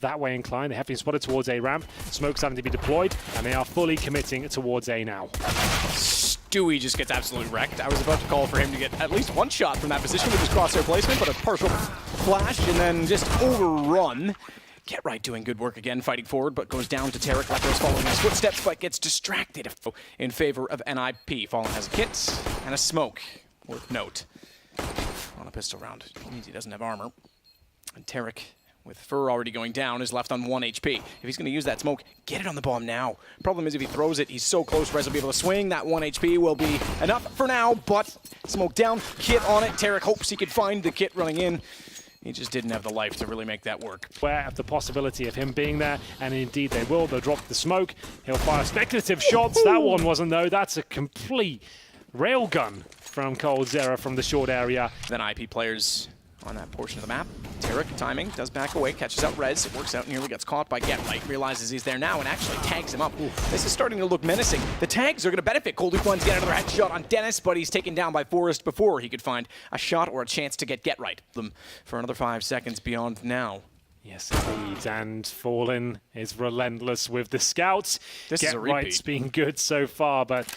that way inclined. They have been spotted towards A ramp. Smoke starting to be deployed, and they are fully committing towards A now. Stewie just gets absolutely wrecked. I was about to call for him to get at least one shot from that position with his crosshair placement, but a partial flash and then just overrun. Get right doing good work again, fighting forward, but goes down to Tarek. Lecro's following his footsteps, but gets distracted in favor of NiP. Fallen has a kit and a smoke, worth note. On a pistol round, it means he doesn't have armor. And Tarek, with Fur already going down, is left on 1 HP. If he's going to use that smoke, get it on the bomb now. Problem is, if he throws it, he's so close, Rez will be able to swing. That 1 HP will be enough for now, but smoke down, kit on it. Tarek hopes he could find the kit running in. He just didn't have the life to really make that work. Aware of the possibility of him being there, and indeed they will. They'll drop the smoke. He'll fire speculative shots. That one wasn't, though. That's a complete railgun from coldzera from the short area. Then IP players on that portion of the map. Tarek, timing, does back away, catches out Rez. It works out, nearly gets caught by Get Right. Realizes he's there now and actually tags him up. Oof. This is starting to look menacing. The tags are going to benefit. Cold Ones get another headshot on Dennis, but he's taken down by Forrest before he could find a shot or a chance to get Right. Them for another 5 seconds beyond now. Yes, indeed. And Fallen is relentless with the scouts. This is a repeat. Right's been good so far, but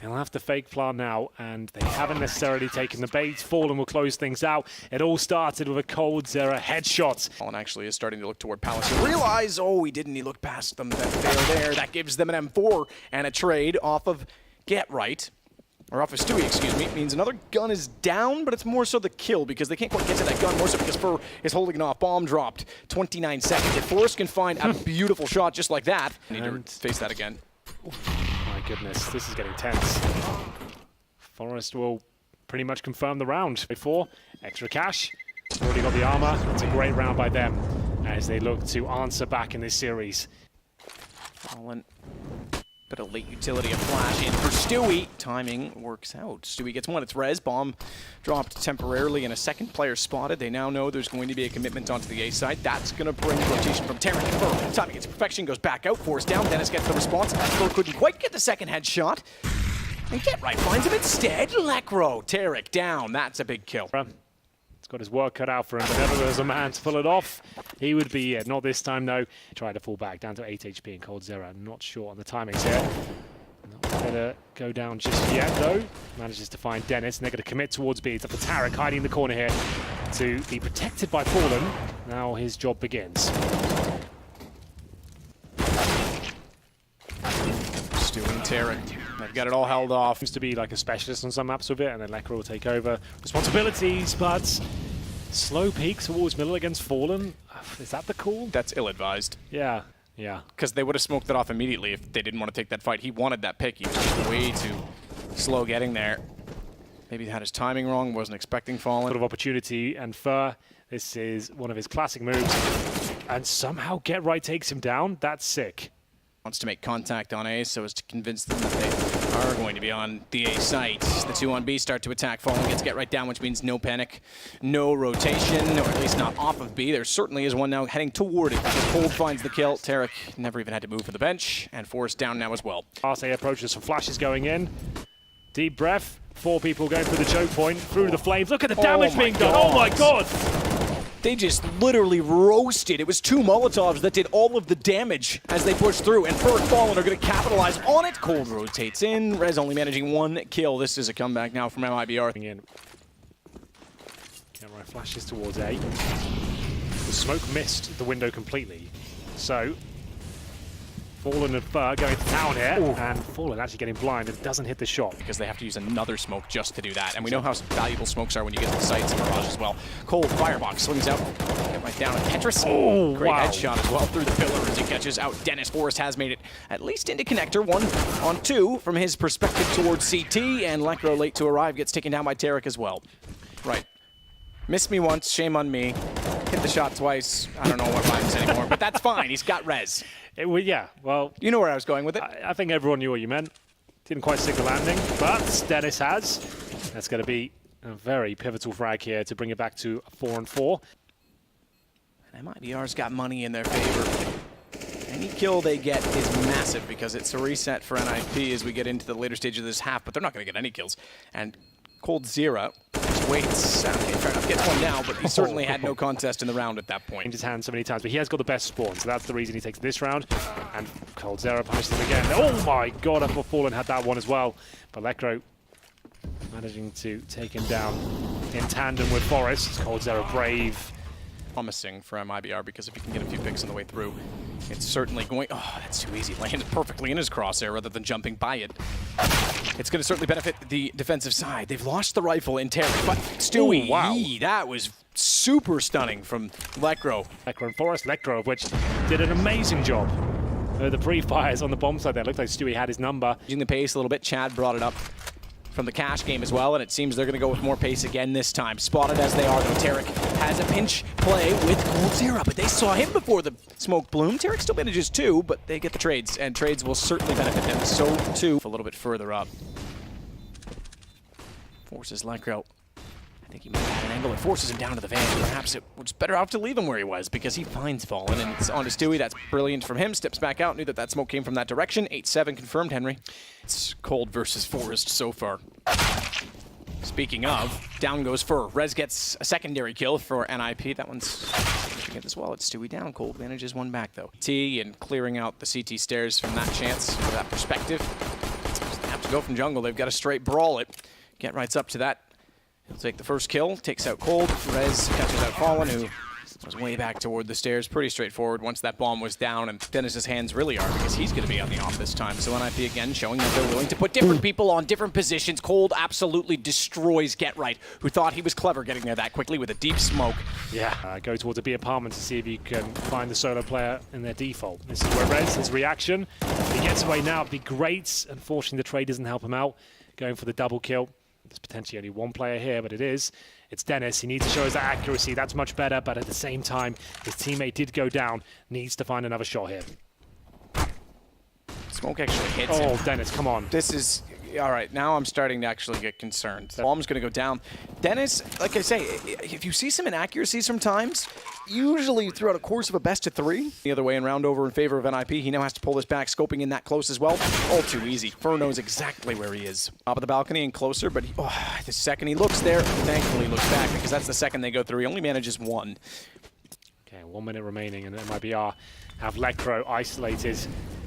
he'll have to fake plant now, and they haven't necessarily taken the bait. Fallen will close things out. It all started with a coldzera headshot. Fallen actually is starting to look toward Palace. He realize, oh, he didn't. He looked past them. They're there. That gives them an M4 and a trade off of Get Right. Or off of Stewie, excuse me. It means another gun is down, but it's more so the kill because they can't quite get to that gun. More so because Fur is holding it off. Bomb dropped. 29 seconds. If Forrest can find a beautiful shot just like that, need to face that again. My goodness, this is getting tense. Forrest will pretty much confirm the round. Before, extra cash, already got the armor. It's a great round by them as they look to answer back in this series. Fallen, bit of late utility, a flash in for Stewie. Timing works out. Stewie gets one, it's Rez. Bomb dropped temporarily and a second player spotted. They now know there's going to be a commitment onto the A side. That's going to bring rotation from Tarek to Fur. Timing gets perfection, goes back out, Force down. Dennis gets the response. Fur couldn't quite get the second headshot. And Get Right finds him instead. Lecro, Tarek down. That's a big kill. He's got his work cut out for him, but never there was a man to pull it off. He would be it. Not this time, though. Tried to fall back down to 8 HP and coldzera. Not sure on the timings here. Not gonna go down just yet, though. Manages to find Dennis, and they're going to commit towards B. It's up to Tarek, hiding in the corner here to be protected by Fallen. Now his job begins. Stewie and Tarek. They've got it all held off. Seems to be like a specialist on some maps with it, and then Lecro will take over responsibilities, but slow peek towards middle against Fallen. Is that the call? That's ill-advised. Yeah, yeah. Because they would have smoked it off immediately if they didn't want to take that fight. He wanted that pick. He was just way too slow getting there. Maybe he had his timing wrong, wasn't expecting Fallen. Sort of opportunity, and Fur, this is one of his classic moves. And somehow Get Right takes him down. That's sick. Wants to make contact on A so as to convince them that they are going to be on the A site. The 2 on B start to attack. Fallen gets Get Right down, which means no panic, no rotation, or at least not off of B. There certainly is one now heading toward it because Cold finds the kill. Tarek never even had to move for the bench, and Forrest down now as well. RSA approaches, some flashes going in. Deep breath. 4 people going through the choke point, through the flames. Look at the damage being done. Oh my god! They just literally roasted. It was 2 Molotovs that did all of the damage as they pushed through, and Fur and Fallen are going to capitalize on it. Cold rotates in. Rez only managing 1 kill. This is a comeback now from MIBR. In. Get Right flashes towards A. The smoke missed the window completely. So, Fallen and Fur going to town here, and Fallen actually getting blind and doesn't hit the shot. Because they have to use another smoke just to do that. And we know how valuable smokes are when you get to the sites in Mirage as well. Cold Firebox swings out. Get right down. Tetris. Oh, great wow. headshot as well through the pillar as he catches out Dennis. Forrest has made it at least into connector. 1 on 2 from his perspective towards CT. And Lecro late to arrive gets taken down by Tarek as well. Right. Missed me once. Shame on me. Hit the shot twice. I don't know what rhymes anymore, but that's fine. He's got Rez. Yeah, well... You know where I was going with it. I think everyone knew what you meant. Didn't quite stick the landing, but Dennis has. That's going to be a very pivotal frag here to bring it back to 4-4. And MIBR's got money in their favor. Any kill they get is massive because it's a reset for NiP as we get into the later stage of this half, but they're not going to get any kills. And coldzera waits. Okay, fair enough, gets one now, but he certainly had no contest in the round at that point. In his hand so many times, but he has got the best spawn, so that's the reason he takes this round. And coldzera punishes him again. Oh my god, I thought Fallen had that one as well. But Lekro managing to take him down in tandem with Forest. coldzera brave. Promising for MIBR, because if he can get a few picks on the way through, it's certainly going... Oh, that's too easy. Landed perfectly in his crosshair rather than jumping by it. It's going to certainly benefit the defensive side. They've lost the rifle in Terry, but Stewie, wow. That was super stunning from Lekro. Lekro and Forest. Lekro, of which did an amazing job. The pre-fires on the bomb side there. Looked like Stewie had his number. Using the pace a little bit, Chad brought it up from the cash game as well, and it seems they're going to go with more pace again this time. Spotted as they are, though, Tarek has a pinch play with coldzera, but they saw him before the smoke bloom. Tarek still manages two, but they get the trades, and trades will certainly benefit them. So, too, a little bit further up. Forces Lekro. I think he might have an angle. It forces him down to the van. Perhaps it was better off to leave him where he was, because he finds Fallen, and it's on to Stewie. That's brilliant from him. Steps back out, knew that that smoke came from that direction. 8-7 confirmed, Henry. It's Cold versus Forest so far. Speaking of, down goes Fur. Rez gets a secondary kill for NiP. That one's significant as well. It's Stewie down. Cold manages one back, though. T and clearing out the CT stairs from that chance, from that perspective. They have to go from jungle. They've got to straight brawl it. Get rights up to that. He'll take the first kill, takes out Cold. Rez catches out Fallen, who was way back toward the stairs. Pretty straightforward once that bomb was down, and Dennis's hands really are, because he's going to be on the off this time. So NiP again showing that they're willing to put different people on different positions. Cold absolutely destroys Get Right, who thought he was clever getting there that quickly with a deep smoke. Yeah, go towards a B apartment to see if you can find the solo player in their default. This is where Rez, his reaction. If he gets away now, it'd be great. Unfortunately, the trade doesn't help him out. Going for the double kill. There's potentially only one player here, but it is. It's Dennis. He needs to show us that accuracy. That's much better, but at the same time, his teammate did go down. Needs to find another shot here. Smoke actually hits him. Oh, Dennis, come on. This is... All right, now I'm starting to actually get concerned. The bomb's going to go down. Dennis, like I say, if you see some inaccuracies sometimes, usually throughout a course of a best-of-3, the other way and round over in favor of NiP, he now has to pull this back, scoping in that close as well. All too easy. Fur knows exactly where he is. Top of the balcony and closer, but the second he looks there, thankfully he looks back, because that's the second they go through. He only manages one. Okay, 1 minute remaining, and MIBR have Lekro isolated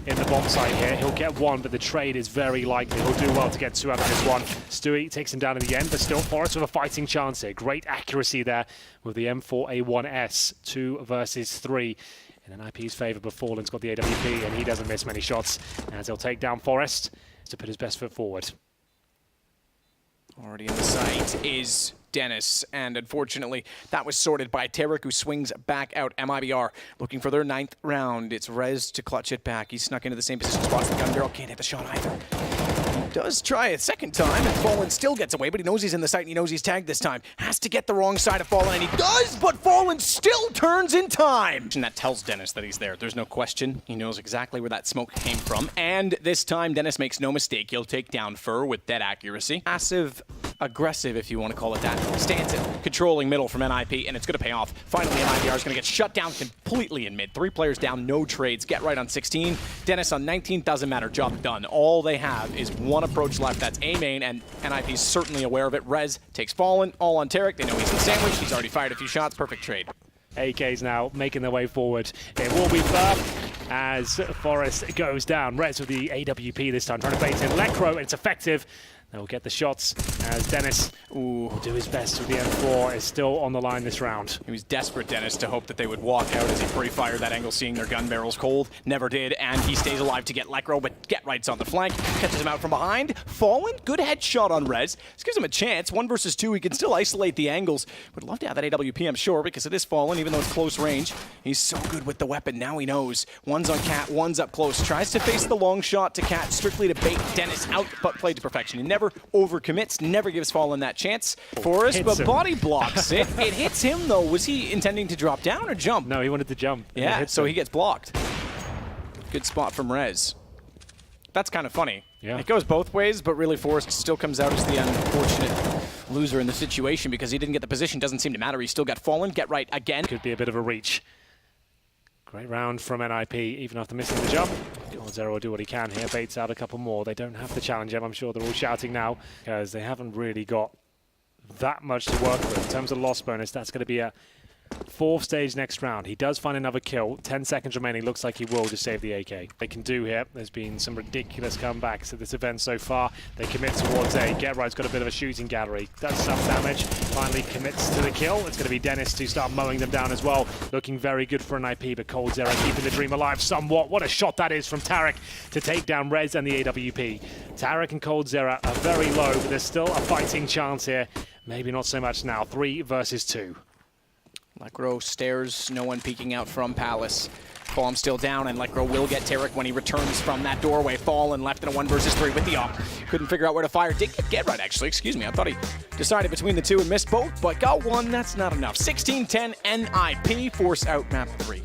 in the bomb site here. He'll get one, but the trade is very likely. He'll do well to get two out of this one. Stewie takes him down in the end, but still Forest with a fighting chance here. Great accuracy there with the M4A1S. 2 versus 3 in NiP's favor, but Fallen's got the AWP, and he doesn't miss many shots, as he'll take down Forest to put his best foot forward. Already in the site is Dennis, and unfortunately that was sorted by Tarek, who swings back out. MIBR looking for their 9th round. It's Rez to clutch it back. He's snuck into the same position, spots the gun barrel, can't hit the shot either. He does try a second time, and Fallen still gets away, but he knows he's in the site and he knows he's tagged this time. Has to get the wrong side of Fallen, and he does, but Fallen still turns in time. And that tells Dennis that he's there. There's no question. He knows exactly where that smoke came from, and this time Dennis makes no mistake. He'll take down Fur with dead accuracy. Massive, aggressive, if you want to call it that, stance it, controlling middle from NiP, and it's going to pay off. Finally, MIBR is going to get shut down completely in mid. 3 players down, no trades. Get right on 16. Dennis on 19, doesn't matter, job done. All they have is one approach left, that's A main, and NiP's certainly aware of it. Rez takes Fallen, all on Tarek. They know he's in sandwich. He's already fired a few shots. Perfect trade. AKs now making their way forward. It will be Burp as Forest goes down. Rez with the AWP this time, trying to bait in Lekro, and it's effective. They'll get the shots as Dennis will do his best with the M4. Is still on the line this round. He was desperate, Dennis, to hope that they would walk out as he pre-fired that angle, seeing their gun barrels cold. Never did, and he stays alive to get Lekro, but Get Right's on the flank. Catches him out from behind. Fallen, good headshot on Rez. This gives him a chance. 1 versus 2, he can still isolate the angles. Would love to have that AWP, I'm sure, because it is Fallen, even though it's close range. He's so good with the weapon, now he knows. One's on Cat, one's up close. Tries to face the long shot to Cat, strictly to bait Dennis out, but played to perfection. He never overcommits, never gives Fallen that chance. Forest, but body blocks it. It hits him, though. Was he intending to drop down or jump? No, he wanted to jump. Yeah, so he gets blocked. Good spot from Rez. That's kind of funny. Yeah. It goes both ways, but really Forest still comes out as the unfortunate loser in the situation because he didn't get the position. Doesn't seem to matter. He still got Fallen. Get right again. Could be a bit of a reach. Great round from NiP, even after missing the jump. coldzera will do what he can here, baits out a couple more. They don't have to challenge him. I'm sure they're all shouting now because they haven't really got that much to work with. In terms of loss bonus, that's going to be a 4th stage next round. He does find another kill. 10 seconds remaining. Looks like he will just save the AK. They can do here. There's been some ridiculous comebacks at this event so far. They commit towards A. GetRight's got a bit of a shooting gallery. Does some damage. Finally commits to the kill. It's going to be Dennis to start mowing them down as well. Looking very good for an IP, but coldzera keeping the dream alive somewhat. What a shot that is from Tarek to take down Rez and the AWP. Tarek and coldzera are very low, but there's still a fighting chance here. Maybe not so much now. 3 versus 2. Lekro stares, no one peeking out from Palace. Bomb still down, and Lekro will get Tarek when he returns from that doorway. Fallen left in a 1 versus 3 with the op. Couldn't figure out where to fire. Did get right, actually. Excuse me. I thought he decided between the two and missed both, but got one. That's not enough. 16-10 NiP force out map 3.